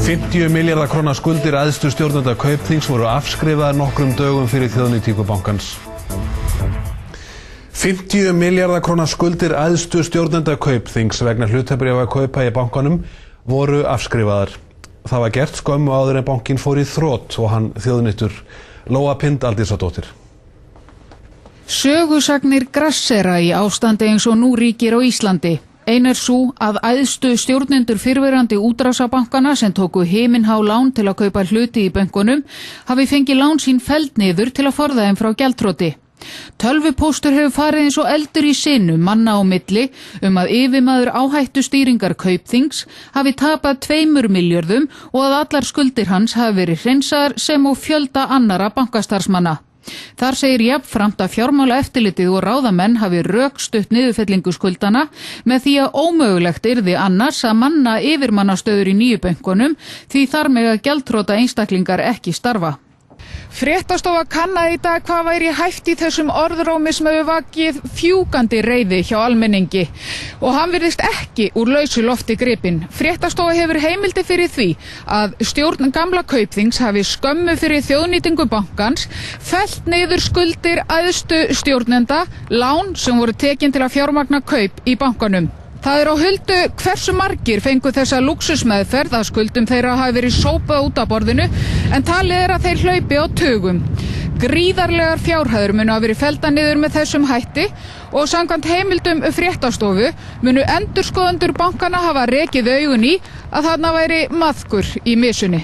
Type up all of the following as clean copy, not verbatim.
50 milljarða króna skuldir æðstu stjórnenda Kaupþings voru afskrifaðar nokkrum dögum fyrir þjóðnýtingu bankans. 50 milljarða króna skuldir æðstu stjórnenda Kaupþings vegna hlutabréfakaupa í bankanum voru afskrifaðar. Það var gert skömmu áður en bankinn fór í þrot og hann þjóðnýttur. Lóa Pind Aldísadóttir. Sögusagnir grassera í ástandi eins og nú ríkir á Íslandi. Ein sú að æðstu stjórnendur fyrrverandi útrásabankana sem tóku himinhá lán til að kaupa hluti í bönkunum hafi fengið lán sín felld niður til að forða þeim frá gjaldþroti. Tölvupóstur hefur farið eins og eldur í sinu manna á milli að yfirmaður áhættustýringar Kaupþings hafi tapað 2 milljörðum og að allar skuldir hans hafi verið hreinsaðar sem og fjölda annara bankastarfsmanna. Þar segir jafnframt að fjármálaeftirlitið og ráðamenn hafi rökstutt niðurfellingu skuldana með því að ómögulegt yrði annars að manna yfirmannastöður í nýju bönkunum því þar mega gjaldþrota einstaklingar ekki starfa. Fréttastofa kannaði í dag hvað væri hæft í þessum orðrómi sem hefur vakið fjúkandi reiði hjá almenningi og hann virðist ekki úr lausu lofti gripinn. Fréttastofa hefur heimildi fyrir því að stjórn gamla Kaupþings hafi skömmu fyrir þjóðnýtingu bankans fellt niður skuldir æðstu stjórnenda, lán sem voru tekin til að fjármagna kaup í bankanum. Það á huldu hversu margir fengu þessa lúxusmeðferð að skuldum þeirra hafi verið sópað út af borðinu en talið að þeir hlaupi á tugum. Gríðarlegar fjárhæðir munu hafa verið felldar niður með þessum hætti og samkvæmt heimildum fréttastofu munu endurskoðendur bankana hafa rekið augun í að þarna væri maðkur í mysunni.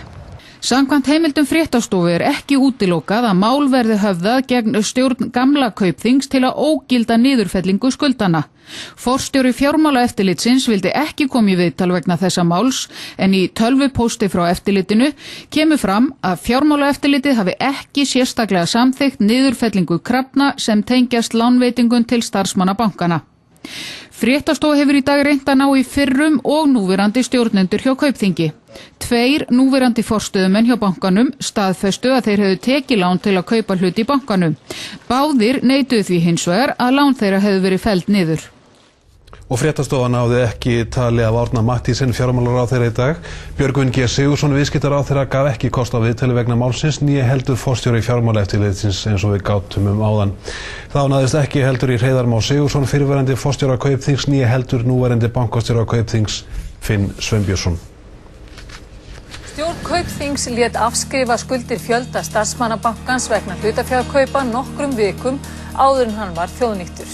Samkvæmt heimildum fréttastofu ekki útilokað að mál verði höfðað gegn stjórn gamla Kaupþings til að ógilda niðurfellingu skuldana. Forstjóri fjármálaeftirlitsins vildi ekki koma í viðtal vegna þessa máls en í tölvupósti frá eftirlitinu kemur fram að fjármálaeftirlitið hafi ekki sérstaklega samþykkt niðurfellingu krafna sem tengjast lánveitingum til starfsmanna bankana. Fréttastofa hefur í dag reynt að ná í fyrrum og núverandi stjórnendur hjá Kaupþingi. 2 núverandi forstöðumenn hjá bankanum staðfestu að þeir hefðu tekið lán til að kaupa hluti í bankanum. Báðir neituðu því hins vegar að lán þeirra hefðu verið felld niður. Og fréttastofa náði ekki tali af Árna Matthísen fjármálaráðherra í dag. Björgvin G. Sigurðsson viðskiptaráðherra gaf ekki kost á viðtali vegna málsins né heldur forstjóri fjármálaeftirlitsins eins og við gátum áðan. Þá náðist ekki heldur í Hreiðar Má Sigurðsson fyrrverandi forstjóra Kaupþings né heldur núverandi bankastjóra Kaupþings Finn Sveinbjörnsson. Stjórn Kaupþings lét afskrifa skuldir fjölda starfsmanna bankans vegna hlutafjárkaupa nokkrum vikum áður en hann var þjóðnýttur.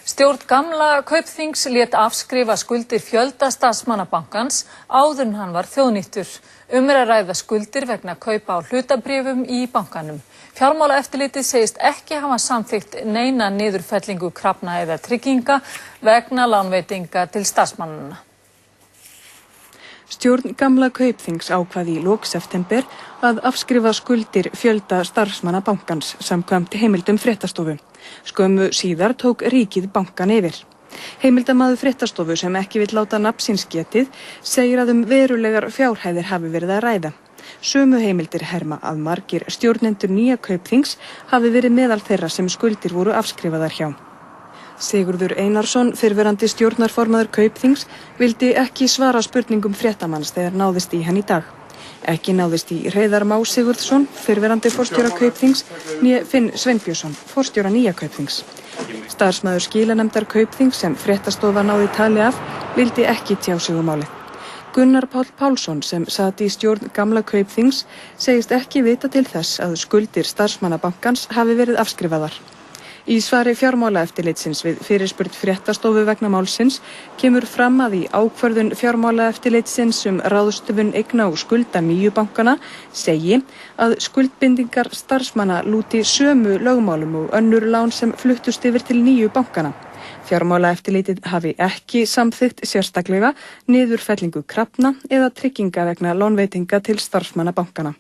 Stjórn gamla Kaupþings lét afskrifa skuldir fjölda starfsmanna bankans áður en hann var þjóðnýttur. Að ræða skuldir vegna kaupa á hlutabréfum í bankanum. Fjármálaeftirlitið segist ekki hafa samþykkt neina niðurfellingu krafna eða trygginga vegna lánveitinga til starfsmannanna. Stjórn gamla Kaupþings ákvað í lok september að afskrifa skuldir fjölda starfsmanna bankans samkvæmt heimildum fréttastofu. Skömmu síðar tók ríkið bankan yfir. Heimildamaður fréttastofu sem ekki vill láta nafn síns getið segir að verulegar fjárhæðir hafi verið að ræða. Sömu heimildir herma að margir stjórnendur nýja Kaupþings hafi verið meðal þeirra sem skuldir voru afskrifaðar hjá. Sigurður Einarsson, fyrrverandi stjórnarformaður Kaupþings, vildi ekki svara spurningum fréttamanns þegar náðist í hann í dag. Ekki náðist í Hreiðar Má Sigurðsson, fyrrverandi forstjóra Kaupþings, né Finn Sveinbjörnsson, forstjóra nýja Kaupþings. Starfsmaður skilanefndar Kaupþings sem fréttastofa náði tali af, vildi ekki tjá sig málið. Gunnar Páll Pálsson sem sat í stjórn gamla Kaupþings segist ekki vita til þess að skuldir starfsmanna bankans hafi verið afskrifaðar. Í svari fjármálaeftirlitsins við fyrirspurn fréttastofu vegna málsins kemur fram að í ákvörðun fjármálaeftirlitsins ráðstöfun eigna og skulda nýju bankana segi að skuldbindingar starfsmanna lúti sömu lögmálum og önnur lán sem fluttust yfir til nýju bankana. Fjármálaeftirlitið hafi ekki samþykkt sérstaklega niðurfellingu krafna eða trygginga vegna lánveitinga til starfsmanna bankana.